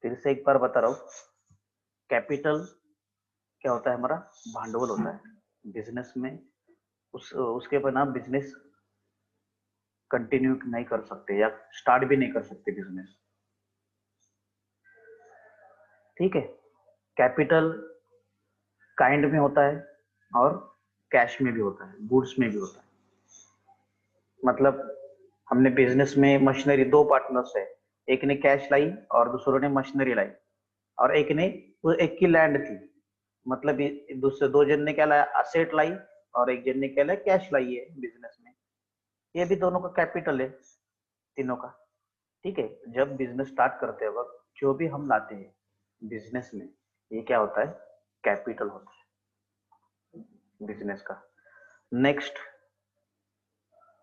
फिर से एक बार बता रहा हूँ, कैपिटल क्या होता है, हमारा भांडवल होता है बिजनेस में। उसके बिना बिजनेस कंटिन्यू नहीं कर सकते या स्टार्ट भी नहीं कर सकते बिजनेस। ठीक है, कैपिटल काइंड में होता है और कैश में भी होता है, गुड्स में भी होता है। मतलब हमने बिजनेस में मशीनरी, दो पार्टनर्स है, एक ने कैश लाई और दूसरों ने मशीनरी लाई, और एक ने, वो एक की लैंड थी, मतलब दूसरे दो जन ने क्या लाया, असेट लाई, और एक जन ने क्या लाया, कैश लाई है बिजनेस में। ये भी दोनों का कैपिटल है, तीनों का। ठीक है, जब बिजनेस स्टार्ट करते वक्त जो भी हम लाते हैं बिजनेस में, ये क्या होता है, कैपिटल होता है बिजनेस का। नेक्स्ट,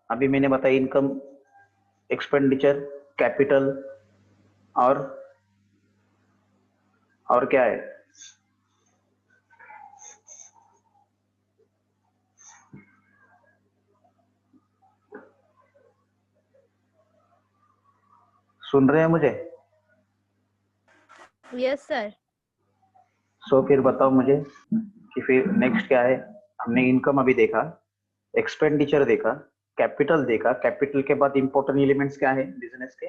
अभी मैंने बताया इनकम, एक्सपेंडिचर, कैपिटल, और क्या है, सुन रहे हैं मुझे? Yes sir. सो फिर बताओ मुझे कि फिर नेक्स्ट क्या है। हमने इनकम अभी देखा, एक्सपेंडिचर देखा, कैपिटल देखा। कैपिटल के बाद इंपॉर्टेंट एलिमेंट्स क्या है बिजनेस के?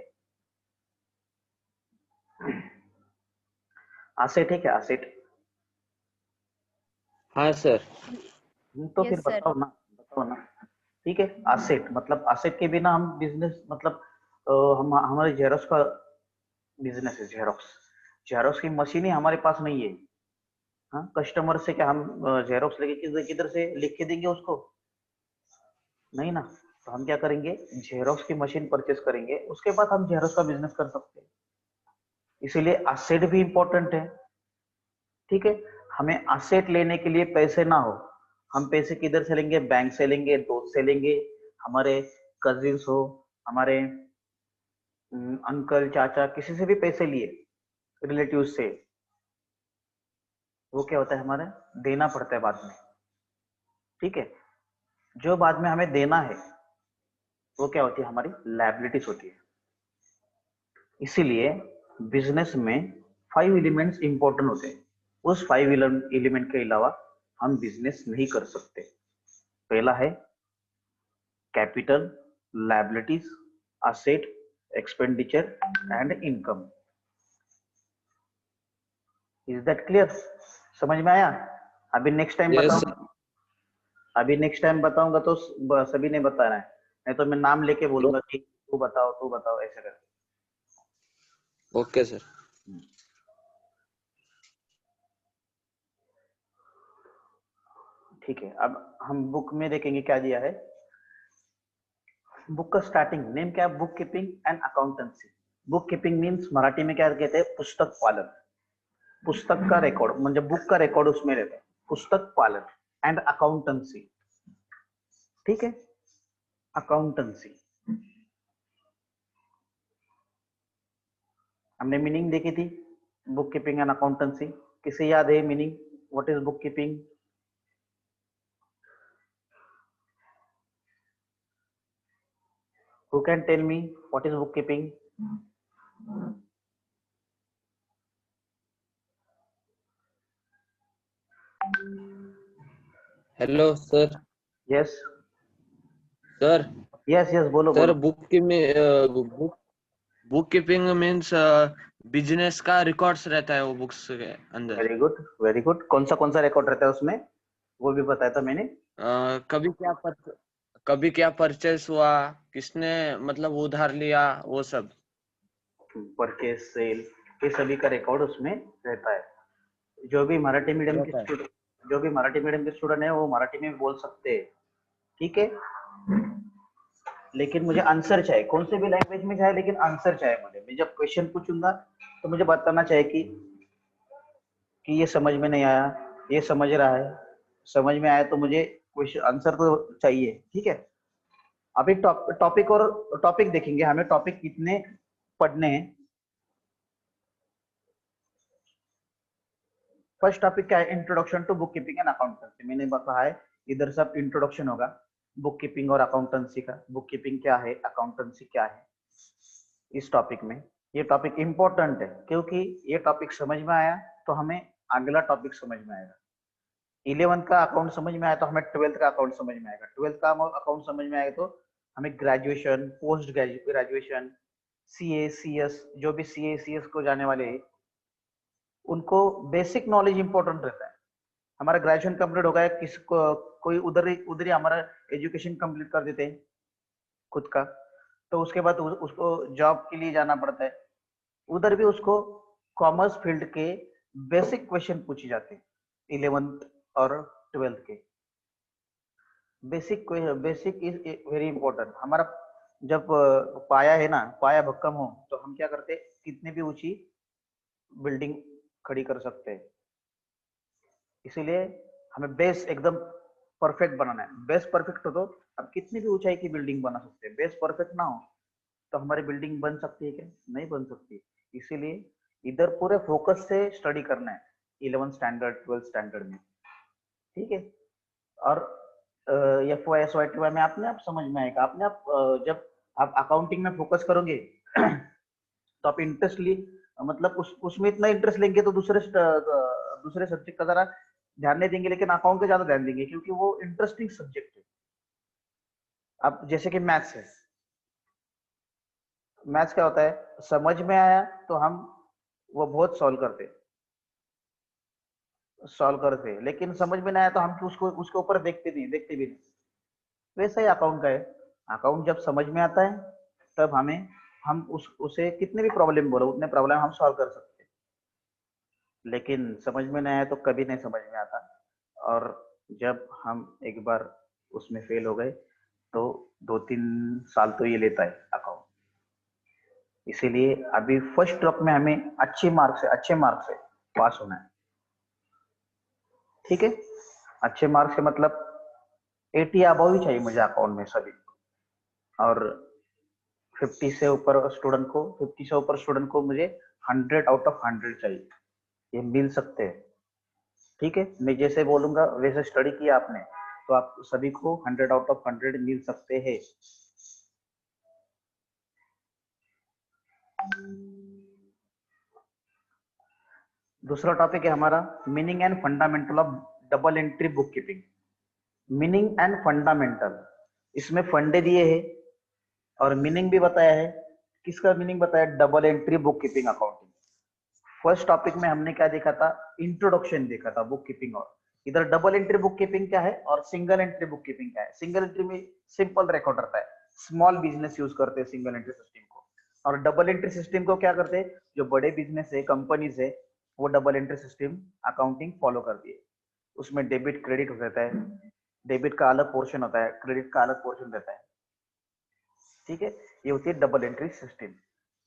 एसेट है क्या, एसेट? हाँ सर। तो फिर यस सर। बताओ ना। ठीक है, एसेट मतलब एसेट के बिना हम बिजनेस, मतलब हम हमारे जेरोक्स का बिजनेस है, जेरोक्स। जेरोक्स की मशीन ही हमारे पास नहीं है। हाँ, कस्टमर से क्या हम जेरोक्स लेके किधर किधर से लिख के देंगे उसको? नहीं ना। तो हम क्या करेंगे, जेरोक्स की मशीन परचेस करेंगे, उसके बाद हम जेरोक्स का बिजनेस कर सकते हैं। इसीलिए एसेट भी इंपॉर्टेंट है। ठीक है, हमें एसेट लेने के लिए पैसे ना हो, हम पैसे किधर से लेंगे, बैंक से लेंगे, दोस्त से लेंगे, हमारे कजिन्स हो, हमारे अंकल चाचा, किसी से भी पैसे लिए, रिलेटिव से, वो क्या होता है, हमारे देना पड़ता है बाद में। ठीक है, जो बाद में हमें देना है वो क्या होती है, हमारी लायबिलिटीज होती है। इसीलिए बिजनेस में 5 एलिमेंट्स इंपॉर्टेंट होते हैं। उस 5 एलिमेंट के अलावा हम बिजनेस नहीं कर सकते। पहला है capital, liabilities, asset, expenditure and income. Is that clear? समझ में आया? अभी नेक्स्ट टाइम यस बताऊं, सर। अभी नेक्स्ट टाइम बताऊंगा तो सभी ने बताना है, नहीं तो मैं नाम लेके बोलूंगा कि तू बताओ ऐसे करके। Okay sir. ठीक है, अब हम बुक में देखेंगे क्या दिया है। बुक का स्टार्टिंग नेम क्या है, book keeping and accountancy. Book keeping means Marathi में क्या कहते हैं, पुस्तक पालन। पुस्तक का रेकॉर्ड म्हणजे बुक का रेकॉर्ड उसमें रहता है, पुस्तक पालन एंड अकाउंटेंसी। ठीक है, अकाउंटेंसी हमने मीनिंग देखी थी, बुक कीपिंग एंड अकाउंटेंसी। किसे याद है meaning, what is book keeping? Who can tell me what is bookkeeping? Hello sir. Yes, sir. yes, बोलो सर बोलो। बुक की में बुक कीपिंग मीन्स बिजनेस का रिकॉर्ड्स रहता है वो बुक्स के अंदर। Very good, very good. कौन सा रिकॉर्ड रहता है उसमें, वो भी बताया था मैंने। कभी कभी क्या परचेस हुआ, किसने मतलब उधार लिया, वो सब। परचेज, सेल, ये सभी का रिकॉर्ड उसमें रहता है। जो भी मराठी मीडियम के रहता है। स्टूडेंट, जो भी मराठी मीडियम के स्टूडेंट है वो मराठी में बोल सकते हैं। ठीक है, लेकिन मुझे आंसर चाहिए, कौन से भी लैंग्वेज में चाहे, लेकिन आंसर चाहिए मुझे। मैं जब क्वेश्चन पूछूंगा तो मुझे बताना चाहिए कि ये समझ में नहीं आया, ये समझ रहा है, समझ में आया, तो मुझे क्वेश्चन आंसर तो चाहिए। ठीक है, अभी टॉपिक देखेंगे, हमें टॉपिक कितने पढ़ने हैं। फर्स्ट टॉपिक क्या है, introduction to bookkeeping and accountancy. मैंने कहा है इधर सब इंट्रोडक्शन होगा बुक कीपिंग और अकाउंटेंसी का। बुक कीपिंग क्या है, अकाउंटेंसी क्या है, इस टॉपिक में। ये टॉपिक इम्पोर्टेंट है, क्योंकि ये टॉपिक समझ में आया तो हमें अगला टॉपिक समझ में आएगा। 11th का अकाउंट समझ में आया तो हमें 12th का अकाउंट समझ में आएगा, 12th का अकाउंट समझ में आएगा तो हमें graduation, post graduation, CA, CS, जो भी सीए सीएस को जाने वाले हैं, उनको बेसिक नॉलेज इंपॉर्टेंट रहता है। हमारा ग्रेजुएशन कंप्लीट हो गया, किसको कोई उधर ही हमारा एजुकेशन कंप्लीट कर देते हैं खुद का, तो उसके बाद उसको जॉब के लिए जाना पड़ता है। उधर भी उसको कॉमर्स फील्ड के बेसिक क्वेश्चन पूछे जाते हैं 11th और 12th के। Basic is very important. हमारा जब पाया है ना, पाया भक्कम हो तो हम क्या करते, कितनी भी ऊंची बिल्डिंग खड़ी कर सकते हैं। इसीलिए हमें बेस एकदम परफेक्ट बनाना है। बेस परफेक्ट हो तो अब कितनी भी ऊंचाई की बिल्डिंग बना सकते हैं। बेस परफेक्ट ना हो तो हमारी बिल्डिंग बन सकती है क्या? नहीं बन सकती। इसीलिए इधर पूरे फोकस से स्टडी करना है 11th स्टैंडर्ड 12th स्टैंडर्ड में, ठीक है। और F Y S Y T Y में अपने आप समझ में आएगा। अपने आप जब आप अकाउंटिंग में फोकस करोगे तो आप इंटरेस्ट ली, मतलब उसमें इतना इंटरेस्ट लेंगे तो दूसरे सब्जेक्ट का जरा ध्यान नहीं देंगे, लेकिन अकाउंट का ज्यादा ध्यान देंगे क्योंकि वो इंटरेस्टिंग सब्जेक्ट है। अब जैसे कि मैथ्स है, मैथ्स क्या होता है, समझ में आया तो हम वो बहुत सॉल्व करते, लेकिन समझ में नहीं आया तो हम उसको उसके ऊपर देखते भी नहीं। वैसा ही अकाउंट का है। अकाउंट जब समझ में आता है तब हम उसे कितने भी प्रॉब्लम बोलो उतने प्रॉब्लम हम सॉल्व कर सकते हैं, लेकिन समझ में नहीं आया तो कभी नहीं समझ में आता। और जब हम एक बार उसमें फेल हो गए तो 2-3 साल तो ये लेता है अकाउंट। इसीलिए अभी फर्स्ट ट्रक में हमें अच्छे मार्क्स से पास होना है, ठीक है। अच्छे मार्क्स से मतलब 80 अबव ही चाहिए मुझे अकाउंट में सभी। और 50 से ऊपर स्टूडेंट को मुझे 100 आउट ऑफ 100 चाहिए। ये मिल सकते हैं, ठीक है। मैं जैसे बोलूंगा वैसे स्टडी किया आपने तो आप सभी को 100 आउट ऑफ 100 मिल सकते हैं। दूसरा टॉपिक है हमारा meaning and fundamental of double entry book keeping. Meaning and fundamental, इसमें फंडे दिए हैं और मीनिंग भी बताया है। किसका मीनिंग बताया? Double entry book keeping accounting. First topic में हमने क्या देखा था? इंट्रोडक्शन देखा था बुक कीपिंग। और इधर डबल एंट्री बुक कीपिंग क्या है और सिंगल एंट्री बुक कीपिंग क्या है। सिंगल एंट्री में सिंपल रिकॉर्ड रहता है, स्मॉल बिजनेस यूज करते हैं सिंगल एंट्री सिस्टम को। और डबल एंट्री सिस्टम को क्या करते हैं? जो बड़े बिजनेस है, कंपनीज है, वो double entry system accounting follow करती है। उसमें डेबिट क्रेडिट रहता है, डेबिट का अलग पोर्शन होता है, क्रेडिट का अलग पोर्शन रहता है, ठीक है। ये होती है डबल एंट्री सिस्टम।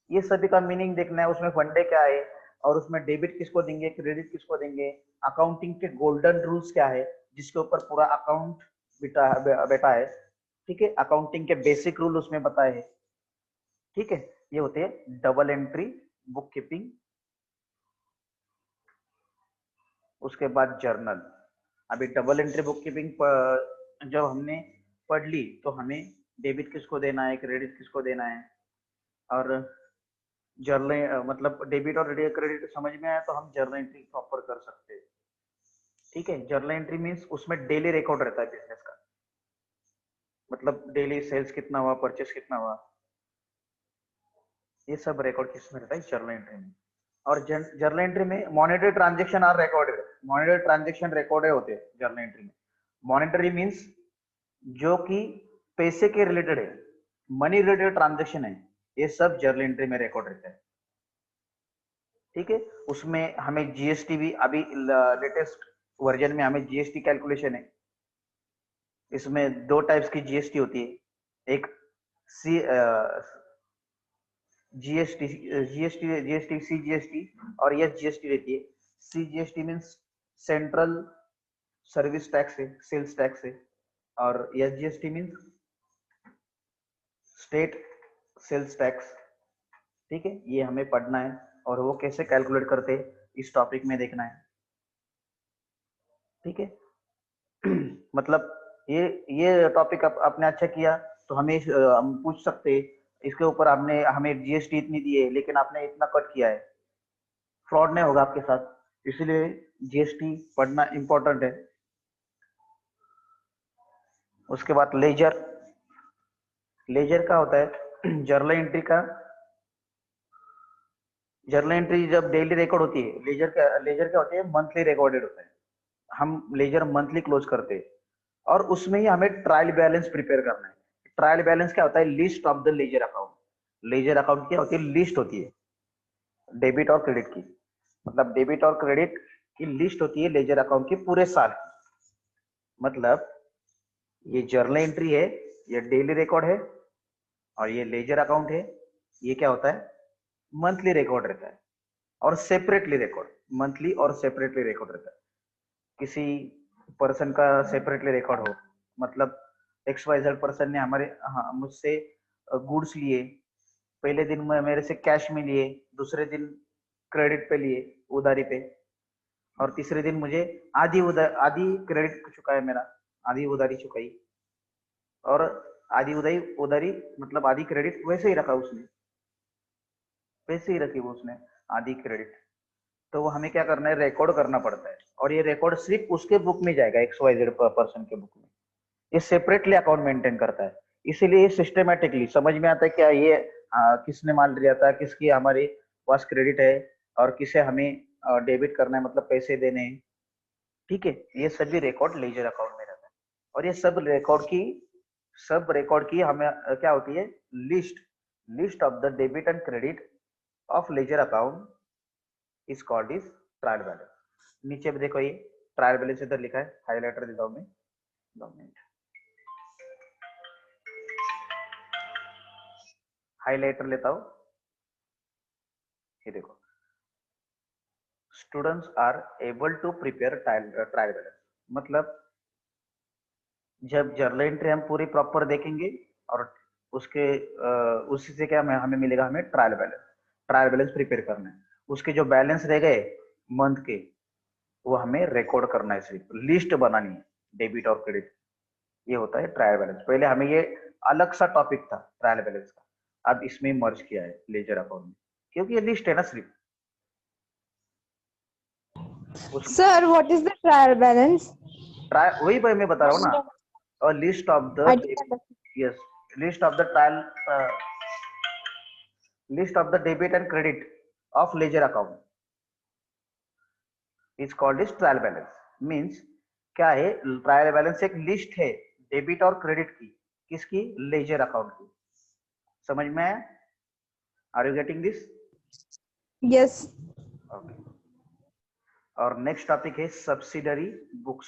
ये सभी का मीनिंग देखना है, उसमें फंडे क्या है और उसमें डेबिट किसको देंगे, क्रेडिट किसको देंगे, अकाउंटिंग के गोल्डन रूल्स क्या है जिसके ऊपर पूरा अकाउंट बेटा है, ठीक है। अकाउंटिंग के बेसिक रूल उसमें बताए हैं, ठीक है। ये होते हैं डबल एंट्री बुक कीपिंग। उसके बाद जर्नल। अभी डबल एंट्री बुक कीपिंग जब हमने पढ़ ली तो हमें डेबिट किसको देना है, क्रेडिट किसको देना है, और जर्नल मतलब डेबिट और क्रेडिट समझ में आया तो हम जर्नल एंट्री प्रॉपर कर सकते हैं, ठीक है। जर्नल एंट्री मीन्स उसमें डेली रिकॉर्ड रहता है बिजनेस का, मतलब डेली सेल्स कितना हुआ, परचेस कितना हुआ, ये सब रिकॉर्ड किसमें रहता है? जर्नल एंट्री में। और जर्नल एंट्री में monetary transaction are recorded, monetary transaction recorded होते हैं जर्नल एंट्री में। मॉनिटरी मीन्स जो कि पैसे के रिलेटेड है, मनी रिलेटेड ट्रांजेक्शन है, ये सब जर्नल एंट्री में रिकॉर्ड रहता है, ठीक है। उसमें हमें जीएसटी भी अभी लेटेस्ट वर्जन में हमें जीएसटी कैलकुलेशन है। इसमें दो टाइप्स की जीएसटी होती है, एक C GST GST GST C GST और एस जीएसटी रहती है। C GST means central service tax है, सेल्स टैक्स है। और S GST means state sales tax, ठीक है। ये हमें पढ़ना है और वो कैसे कैलकुलेट करते हैं इस टॉपिक में देखना है, ठीक है। मतलब ये टॉपिक आपने अच्छा किया तो हमें हम पूछ सकते हैं इसके ऊपर आपने हमें जीएसटी इतनी दी है लेकिन आपने इतना कट किया है, फ्रॉड नहीं होगा आपके साथ, इसलिए जीएसटी पढ़ना इंपॉर्टेंट है। उसके बाद लेजर, लेजर का होता है जर्नल एंट्री का, जर्नल एंट्री जब डेली रिकॉर्ड होती है, लेजर क्या होती है, मंथली रिकॉर्डेड होता है। हम लेजर मंथली क्लोज करते हैं और उसमें ही हमें ट्रायल बैलेंस प्रिपेयर करना है। ट्रायल बैलेंस क्या होता है, list of the ledger account. Ledger account क्या होती है, लिस्ट होती है डेबिट और क्रेडिट की, मतलब डेबिट और क्रेडिट की लिस्ट होती है लेजर अकाउंट की पूरे साल की। मतलब ये जर्नल एंट्री है, ये डेली रिकॉर्ड है, और ये लेजर अकाउंट है, ये क्या होता है, मंथली रिकॉर्ड रहता है और सेपरेटली रिकॉर्ड, मंथली और सेपरेटली रिकॉर्ड रहता है। किसी पर्सन का सेपरेटली रिकॉर्ड हो, मतलब XYZ पर्सन ने हमारे मुझसे गुड्स लिए, पहले दिन में मेरे से कैश में लिए, दूसरे दिन क्रेडिट पे लिए, उधारी पे, और तीसरे दिन मुझे आधी क्रेडिट चुका है मेरा, आधी उधारी चुकाई, और आधी उधारी उधारी मतलब आधी क्रेडिट वैसे ही रखा उसने, वैसे ही रखी वो उसने आधी क्रेडिट। तो वो हमें क्या करना है, रिकॉर्ड करना पड़ता है, और ये रिकॉर्ड सिर्फ उसके बुक में जाएगा, XYZ पर्सन के बुक में। ये सेपरेटली अकाउंट मेंटेन करता है, इसीलिए ये सिस्टमेटिकली समझ में आता है क्या ये किसने माल लिया था, किसकी हमारे पास क्रेडिट है, और किसे हमें डेबिट करना है, मतलब पैसे देने हैं। ठीक है, ये सभी रिकॉर्ड लेजर अकाउंट में रहता है, और ये सब रिकॉर्ड की हमें क्या होती है, list, list of the debit and credit of ledger account is called is trial balance. नीचे भी देखो, ये ट्रायल बैलेंस इधर लिखा है, हाईलाइटर देता हूं मैं, 2 मिनट, हाईलाइटर लेता हूं, ये देखो, students are able to prepare trial balance, मतलब जब जर्नल एंट्री हम पूरी प्रॉपर देखेंगे और उसके उसी से क्या हमें मिलेगा, हमें trial balance, trial balance prepare करना है। उसके जो बैलेंस रह गए मंथ के, वो हमें रिकॉर्ड करना है, सिर्फ लिस्ट बनानी है डेबिट और क्रेडिट, ये होता है ट्रायल बैलेंस। पहले हमें ये अलग सा टॉपिक था ट्रायल बैलेंस का, अब इसमें मर्ज किया है लेजर अकाउंट में, क्योंकि ये लिस्ट है ना सिर्फ उस Sir, what is the trial balance? Trial, वही भाई मैं बता रहा हूँ ना, और list of the, I didn't understand. Yes, list of the trial, list of the debit and credit of ledger account is called is trial balance. Means क्या है, ट्रायल बैलेंस एक लिस्ट है डेबिट और क्रेडिट की, किसकी, लेजर अकाउंट की। समझ में आया? Are you getting this? Yes. Okay. और नेक्स्ट टॉपिक है subsidiary books.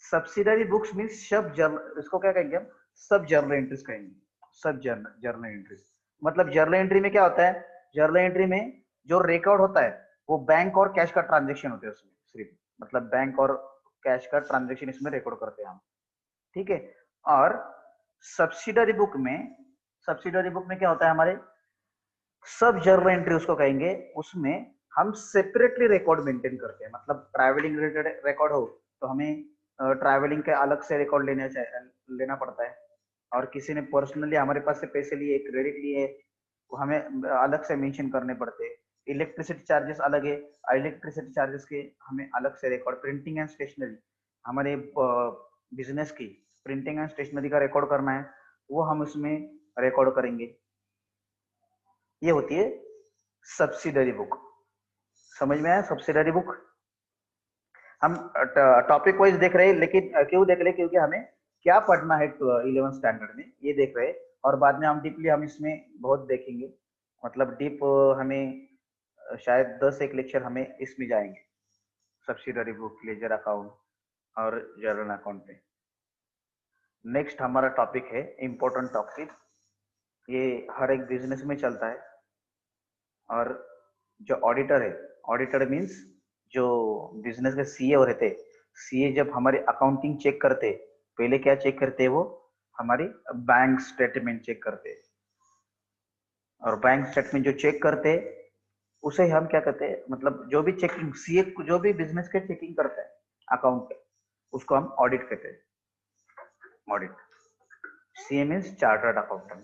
Subsidiary books means सब जर्नल, इसको क्या कहेंगे हम, सब जर्नल एंट्रीज कहेंगे, सब जर्नल एंट्रीज। मतलब जर्नल एंट्री में क्या होता है, जर्नल एंट्री में जो रिकॉर्ड होता है वो बैंक और कैश का ट्रांजेक्शन होता है उसमें सिर्फ, मतलब बैंक और कैश का ट्रांजेक्शन इसमें रिकॉर्ड करते हैं हम। ठीक है, और सब्सिडरी बुक में, सब्सिडरी बुक में क्या होता है, हमारे सब जर्नल एंट्री उसको कहेंगे, उसमें हम सेपरेटली रिकॉर्ड मेंटेन करते हैं। मतलब ट्रैवलिंग रिलेटेड रिकॉर्ड हो तो हमें ट्रैवलिंग के अलग से रिकॉर्ड लेना पड़ता है, और किसी ने पर्सनली हमारे पास से पैसे लिए, क्रेडिट लिए, वो हमें अलग से मेंशन करने पड़ते हैं। इलेक्ट्रिसिटी चार्जेस अलग है, इलेक्ट्रिसिटी चार्जेस के हमें अलग से रिकॉर्ड, प्रिंटिंग एंड स्टेशनरी, हमारे बिजनेस की प्रिंटिंग एंड स्टेशनरी का रिकॉर्ड करना है, वो हम उसमें रिकॉर्ड करेंगे। ये होती है सब्सिडरी बुक। समझ में आया सब्सिडरी बुक? हम टॉपिक वाइज देख रहे हैं, लेकिन क्यों देख रहे हैं, क्योंकि हमें क्या पढ़ना है 11th स्टैंडर्ड में, ये देख रहे हैं, और बाद में हम डीपली हम इसमें बहुत देखेंगे, मतलब डीप हमें शायद 10 एक लेक्चर हमें इसमें जाएंगे, सब्सिडरी बुक, लेजर अकाउंट और जर्नल अकाउंट पे। नेक्स्ट हमारा टॉपिक है इम्पोर्टेंट टॉपिक, ये हर एक बिजनेस में चलता है, और जो ऑडिटर है, ऑडिटर मीन्स जो बिजनेस के सीए रहते, सीए जब हमारे अकाउंटिंग चेक करते, पहले क्या चेक करते हैं, वो हमारी बैंक स्टेटमेंट चेक करते, और बैंक स्टेटमेंट जो चेक करते उसे हम क्या कहते हैं, मतलब जो भी चेकिंग सीए जो भी बिजनेस के चेकिंग करता है अकाउंट के, उसको हम ऑडिट कहते हैं, audit. CA means chartered accountant.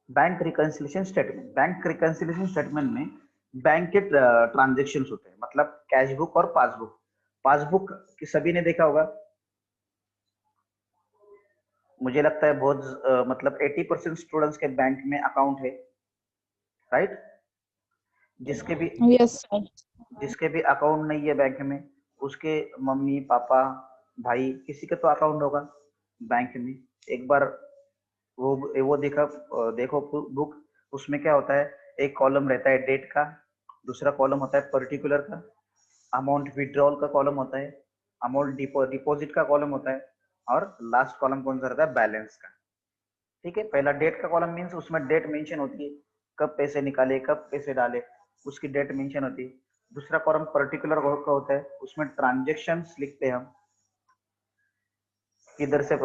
Bank reconciliation statement, bank reconciliation statement में बैंक के ट्रांजेक्शन्स होते हैं, मतलब कैश बुक और पासबुक। पासबुक की सभी ने देखा होगा, मुझे लगता है बहुत मतलब 80% स्टूडेंट्स के बैंक में अकाउंट है, राइट? जिसके भी Yes, sir. जिसके भी अकाउंट नहीं है बैंक में, उसके मम्मी पापा भाई किसी का तो अकाउंट होगा बैंक में। एक बार वो देखो बुक, उसमें क्या होता है, एक कॉलम रहता है डेट का, दूसरा कॉलम होता है पर्टिकुलर का, अमाउंट विड्रॉल का कॉलम होता है, अमाउंट डिपॉजिट का कॉलम होता है, और लास्ट कॉलम कौन सा रहता है, बैलेंस का। ठीक है, पहला डेट का कॉलम मीन्स उसमें डेट मेंशन होती है, कब पैसे निकाले कब पैसे डाले, उसकी डेट मेंशन होती है। दूसरा कॉलम पर्टिकुलर का होता है, उसमें ट्रांजेक्शन्स लिखते हैं हम, किधर से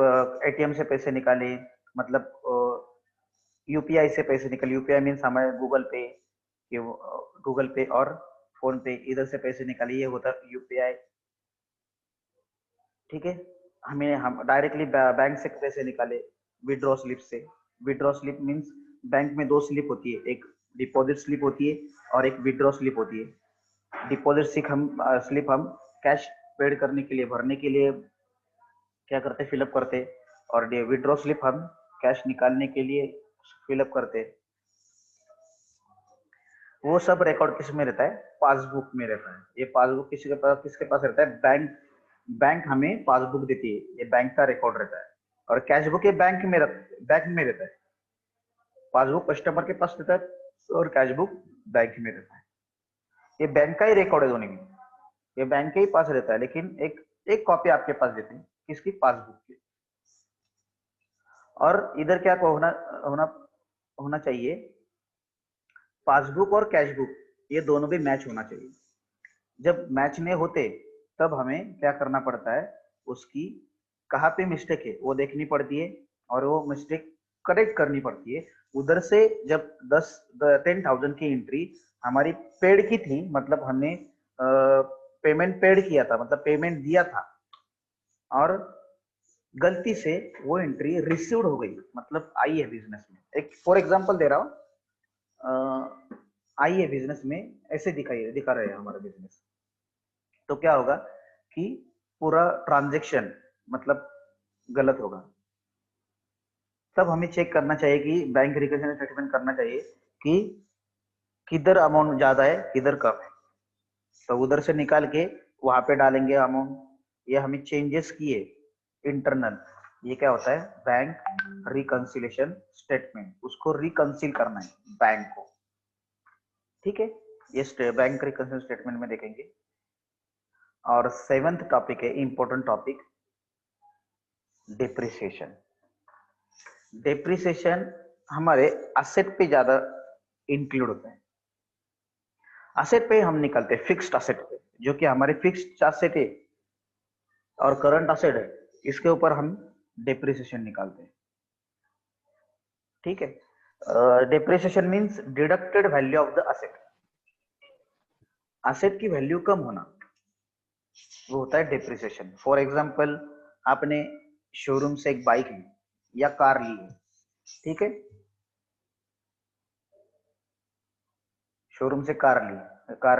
एटीएम से पैसे निकाले, मतलब यूपीआई से पैसे निकले, यूपीआई मीन्स हमारे गूगल पे और फोन पे, इधर से पैसे निकाले, ये होता है यूपीआई। ठीक है, हम डायरेक्टली बैंक से पैसे निकाले विड्रॉ स्लिप से। विड्रॉ स्लिप मीन्स बैंक में दो स्लिप होती है, एक डिपॉजिट स्लिप होती है और एक विड्रॉ स्लिप होती है। डिपॉजिट स्लिप हम कैश पेड करने के लिए, भरने के लिए क्या करते, फिलअप करते, और विड्रॉ स्लिप हम कैश निकालने के लिए फिलअप करते। वो सब रिकॉर्ड किस में रहता है, पासबुक में रहता है। ये पासबुक किसके पास रहता है, बैंक हमें पासबुक देती है, ये बैंक का रिकॉर्ड रहता है। और कैश बुक ये बैंक में रहता है, पासबुक कस्टमर के पास रहता है और कैश बुक बैंक में रहता है। ये बैंक का ही रिकॉर्ड है दोनों में, ये बैंक के ही पास रहता है, लेकिन एक एक कॉपी आपके पास देते हैं, किसकी, पासबुक की। और इधर क्या होना होना होना चाहिए, पासबुक और कैश बुक ये दोनों भी मैच होना चाहिए। जब मैच नहीं होते तब हमें क्या करना पड़ता है, उसकी कहाँ पे मिस्टेक है वो देखनी पड़ती है, और वो मिस्टेक करेक्ट करनी पड़ती है। उधर से जब 10,000 की एंट्री हमारी पेड की थी, मतलब हमने पेमेंट पेड किया था, मतलब पेमेंट दिया था, और गलती से वो एंट्री रिसीव्ड हो गई, मतलब आई है बिजनेस में, एक फॉर एग्जांपल दे रहा हूँ, आई है बिजनेस में, ऐसे दिखा रहे हैं हमारा बिजनेस, तो क्या होगा कि पूरा ट्रांजैक्शन मतलब गलत होगा। तब हमें चेक करना चाहिए कि बैंक रिकंसिलिएशन स्टेटमेंट करना चाहिए कि किधर अमाउंट ज्यादा है किधर कम है, तो उधर से निकाल के वहां पे डालेंगे अमाउंट। ये हमें चेंजेस किए इंटरनल, ये क्या होता है, बैंक रिकंसिलिएशन स्टेटमेंट, उसको रिकंसिल करना है बैंक को। ठीक है, ये बैंक रिकंसिलिएशन स्टेटमेंट में देखेंगे। और 7th टॉपिक है इंपॉर्टेंट टॉपिक, डिप्रिसिएशन। डिप्रिसिएशन हमारे असेट पे ज्यादा इंक्लूड होता है। असेट पे हम निकलते हैं फिक्स्ड असेट पे, जो कि हमारे फिक्स्ड असेट है और करंट असेट है, इसके ऊपर हम डिप्रिसिएशन निकालते हैं। ठीक है, depreciation means deducted value of the asset, asset की वैल्यू कम होना, वो होता है डिप्रिसिएशन। फॉर एग्जांपल, आपने शोरूम से एक बाइक ली या कार ली है, ठीक है, शोरूम से कार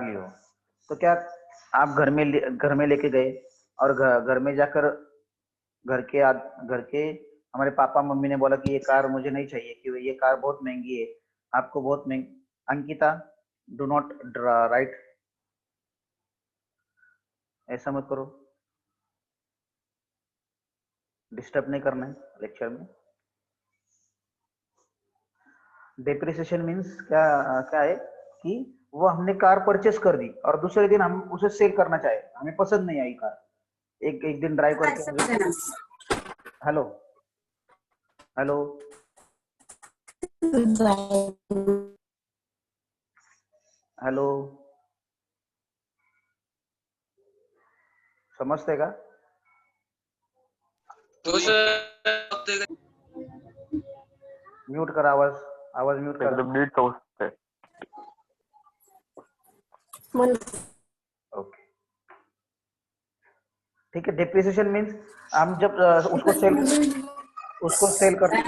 ली हो, तो क्या आप घर में लेके गए, और घर में जाकर घर के हमारे पापा मम्मी ने बोला कि ये कार मुझे नहीं चाहिए, कि ये कार बहुत महंगी है, आपको बहुत महंगी। अंकिता, डू नॉट राइट, ऐसा मत करो, डिस्टर्ब नहीं करना है लेक्चर में। डिप्रिसिएशन मीन्स क्या क्या है कि वो हमने कार परचेस कर दी और दूसरे दिन हम उसे सेल करना चाहे, हमें पसंद नहीं आई कार, एक दिन ड्राइव करके, हेलो हेलो हेलो, समझते का? तो सर म्यूट कर, आवाज म्यूट कर। एकदम नीट समझते हैं। ओके, ठीक है। डिप्रिसिएशन मीन्स हम जब उसको सेल करते हैं,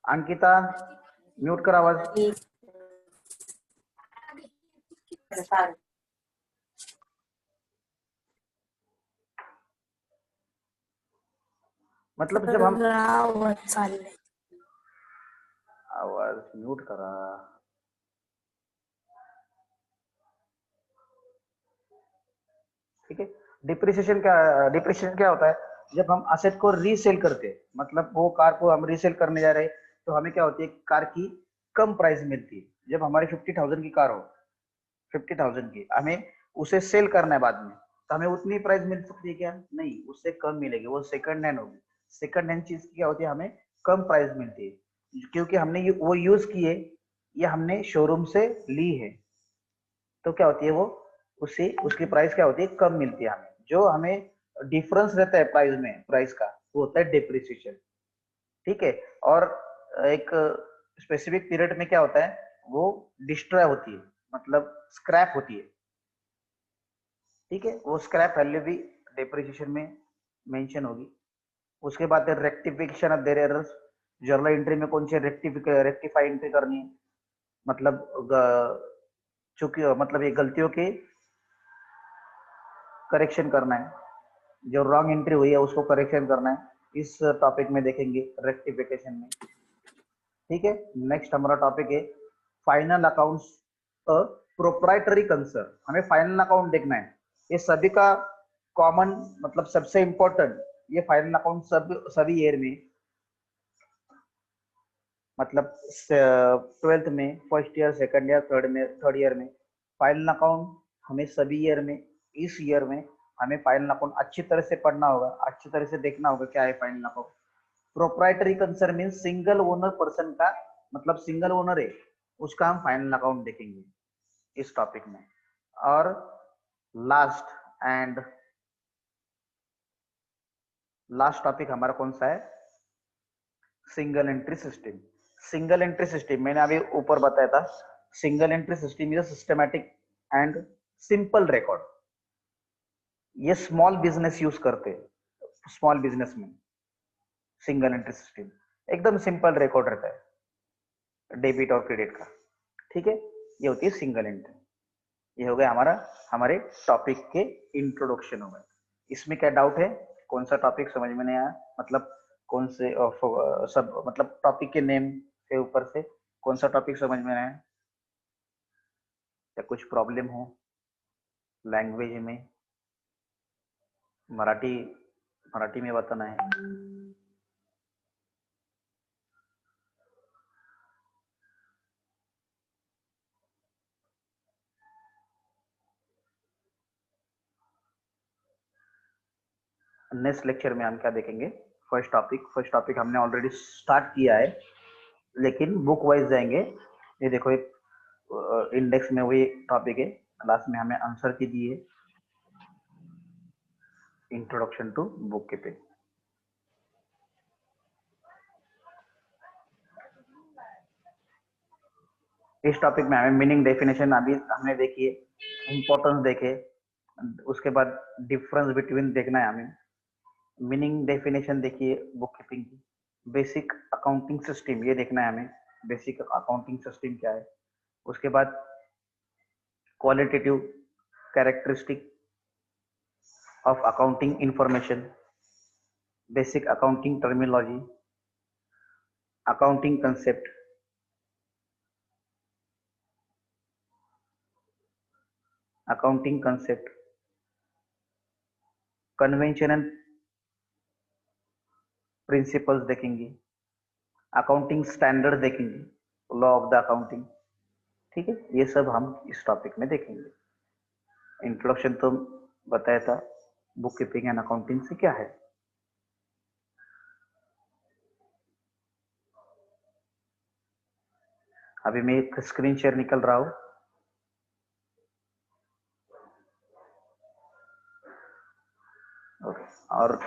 अंकिता म्यूट कर आवाज। मतलब जब हम आवाज म्यूट करा। ठीक है। डिप्रिसिएशन क्या होता है? जब हम असेट को रीसेल करते हैं, मतलब वो कार को हम रीसेल करने जा रहे हैं, तो हमें क्या होती है, कार की कम प्राइस मिलती है। जब हमारी 50,000 की कार हो, 50,000 की, हमें उसे सेल करना है बाद में, तो हमें उतनी प्राइस मिल सकती है क्या? नहीं, उससे कम मिलेगी, वो सेकंड हैंड होगी। सेकंड हैंड चीज की क्या होती है, हमें कम प्राइस मिलती है, क्योंकि हमने वो यूज की है या हमने शोरूम से ली है। तो क्या होती है, वो उससे उसकी प्राइस क्या होती है, कम मिलती है हमें। जो हमें डिफरेंस रहता है प्राइस में, प्राइस का, वो होता है डिप्रिसिएशन। ठीक है। और एक स्पेसिफिक पीरियड में क्या होता है, वो डिस्ट्रॉय होती है, मतलब स्क्रैप होती है। ठीक है, वो स्क्रैप वैल्यू भी डिप्रिसिएशन में मेंशन होगी। उसके बाद rectification of their errors. Journal entry में कौन सी रेक्टिफाई एंट्री करनी है, मतलब चूंकि मतलब ये गलतियों के करेक्शन करना है, जो रॉन्ग एंट्री हुई है उसको करेक्शन करना है, इस टॉपिक में देखेंगे रेक्टिफिकेशन में। ठीक है। नेक्स्ट हमारा टॉपिक है फाइनल अकाउंट्स प्रोप्राइटरी कंसर्न। हमें फाइनल अकाउंट देखना है, ये सभी का कॉमन, मतलब सबसे इंपॉर्टेंट। ये फाइनल अकाउंट सभी ईयर में, मतलब 12th में, first year, second year, third year में फाइनल अकाउंट हमें सभी ईयर में, इस ईयर में हमें फाइनल अकाउंट अच्छी तरह से पढ़ना होगा, अच्छी तरह से देखना होगा क्या है final account. Proprietary concern mean single owner person का, मतलब सिंगल ओनर है उसका हम फाइनल अकाउंट देखेंगे इस टॉपिक में। और लास्ट टॉपिक हमारा कौन सा है, single entry system. Single entry system मैंने अभी ऊपर बताया था, single entry system is systematic and simple record. ये स्मॉल बिजनेस यूज करते हैं, स्मॉल बिजनेस में सिंगल एंट्री सिस्टम एकदम सिंपल रिकॉर्ड रहता है, डेबिट और क्रेडिट का। ठीक है, ये होती है सिंगल एंट्री। ये हो गया हमारे टॉपिक के इंट्रोडक्शन हो गए। इसमें क्या डाउट है, कौन सा टॉपिक समझ में नहीं आया, मतलब कौन से सब, मतलब टॉपिक के नेम के ऊपर से कौन सा टॉपिक समझ में आया, या कुछ प्रॉब्लम हो लैंग्वेज में? मराठी में बताना है। नेक्स्ट लेक्चर में हम क्या देखेंगे, फर्स्ट टॉपिक हमने ऑलरेडी स्टार्ट किया है, लेकिन बुक वाइज जाएंगे। ये देखो, एक इंडेक्स में वही टॉपिक है, लास्ट में हमें आंसर की दी है, इंट्रोडक्शन टू बुक कीपिंग। इस टॉपिक में हमें मीनिंग डेफिनेशन अभी हमने देखी है, इंपॉर्टेंस देखे, उसके बाद डिफरेंस बिटवीन देखना है हमें, मीनिंग डेफिनेशन देखिए बुक कीपिंग की, बेसिक अकाउंटिंग सिस्टम ये देखना है हमें, बेसिक अकाउंटिंग सिस्टम क्या है। उसके बाद qualitative characteristic of accounting information, basic accounting terminology, accounting concept, convention and principles देखेंगे, अकाउंटिंग स्टैंडर्ड देखेंगे, लॉ ऑफ द अकाउंटिंग। ठीक है, ये सब हम इस टॉपिक में देखेंगे। इंट्रोडक्शन तो बताया था बुक कीपिंग एंड अकाउंटिंग से क्या है। अभी मैं एक स्क्रीन शेयर निकल रहा हूं, और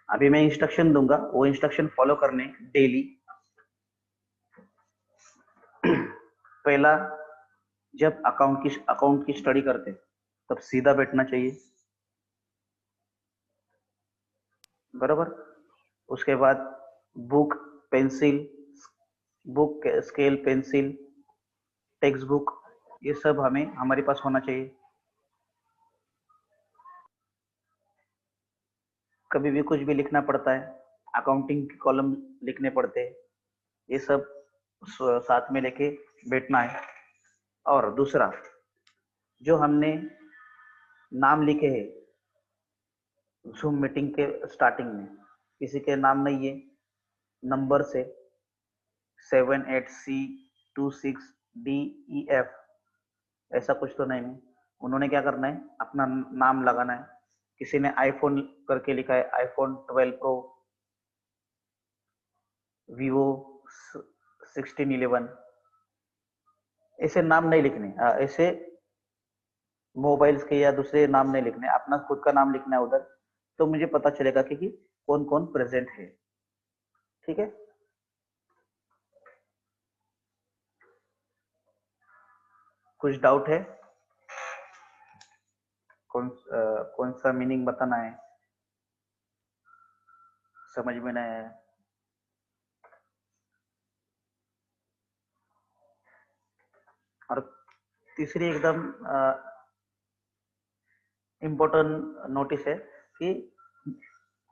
अभी मैं इंस्ट्रक्शन दूंगा, वो इंस्ट्रक्शन फॉलो करने डेली। पहला, जब अकाउंट की स्टडी करते तब सीधा बैठना चाहिए, बराबर। उसके बाद book pencil, book scale pencil text book, ये सब हमें हमारे पास होना चाहिए। कभी भी कुछ भी लिखना पड़ता है, अकाउंटिंग के कॉलम लिखने पड़ते हैं, ये सब साथ में लेके बैठना है। और दूसरा, जो हमने नाम लिखे हैं जूम मीटिंग के स्टार्टिंग में, किसी के नाम नहीं है, नंबर से 78C26DEF ऐसा कुछ तो नहीं है। उन्होंने क्या करना है, अपना नाम लगाना है। किसी ने आईफोन करके लिखा है, आईफोन 12 प्रो, वीवो 1611, ऐसे नाम नहीं लिखने, ऐसे मोबाइल्स के या दूसरे नाम नहीं लिखने, अपना खुद का नाम लिखना है उधर, तो मुझे पता चलेगा कि कौन कौन प्रेजेंट है। ठीक है, कुछ डाउट है? कौन सा मीनिंग बताना है, समझ में नहीं आया? और तीसरी एकदम इम्पोर्टेंट नोटिस है कि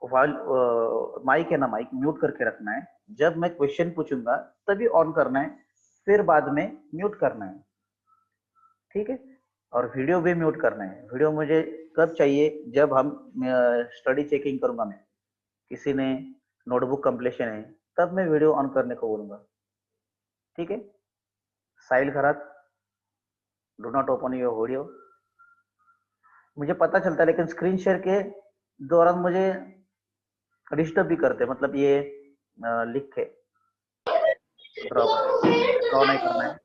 माइक है ना, माइक म्यूट करके रखना है। जब मैं क्वेश्चन पूछूंगा तभी ऑन करना है, फिर बाद में म्यूट करना है। ठीक है, और वीडियो भी म्यूट करना है। वीडियो मुझे कब चाहिए, जब हम स्टडी चेकिंग करूंगा, मैं किसी ने नोटबुक कंप्लीशन है तब मैं वीडियो ऑन करने को बोलूंगा। ठीक है, Sahil Kharat, do not open your video. मुझे पता चलता है, लेकिन स्क्रीन शेयर के दौरान मुझे डिस्टर्ब भी करते, मतलब ये लिख के ड्रॉ नहीं करना है।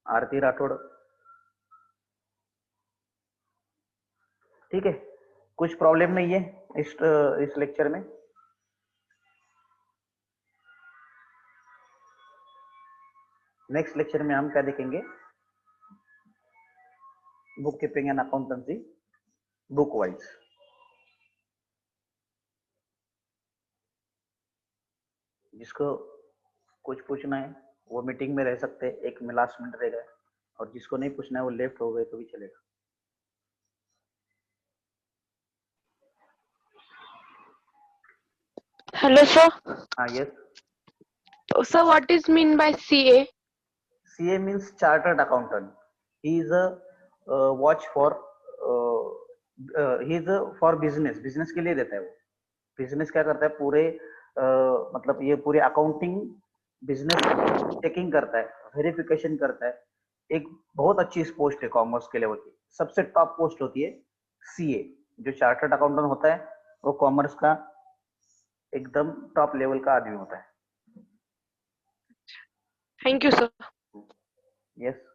आरती राठौड़, ठीक है, कुछ प्रॉब्लम नहीं है इस लेक्चर में। नेक्स्ट लेक्चर में हम क्या देखेंगे, book keeping and accountancy book wise. जिसको कुछ पूछना है वो मीटिंग में रह सकते हैं, एक में लास्ट मिनट रहेगा, और जिसको नहीं पूछना है वो लेफ्ट हो गए तो भी चलेगा। Hello, sir. हाँ, yes. So, what is mean by CA? CA means chartered accountant. He is a watch for he is a for business, business के लिए देता है वो। बिजनेस क्या करता है, पूरे मतलब ये पूरे अकाउंटिंग बिजनेस चेकिंग करता है, वेरिफिकेशन करता है। एक बहुत अच्छी पोस्ट है कॉमर्स के लेवल की, सबसे टॉप पोस्ट होती है सीए। जो चार्टर्ड अकाउंटेंट होता है वो कॉमर्स का एकदम टॉप लेवल का आदमी होता है। Thank you, sir. यस।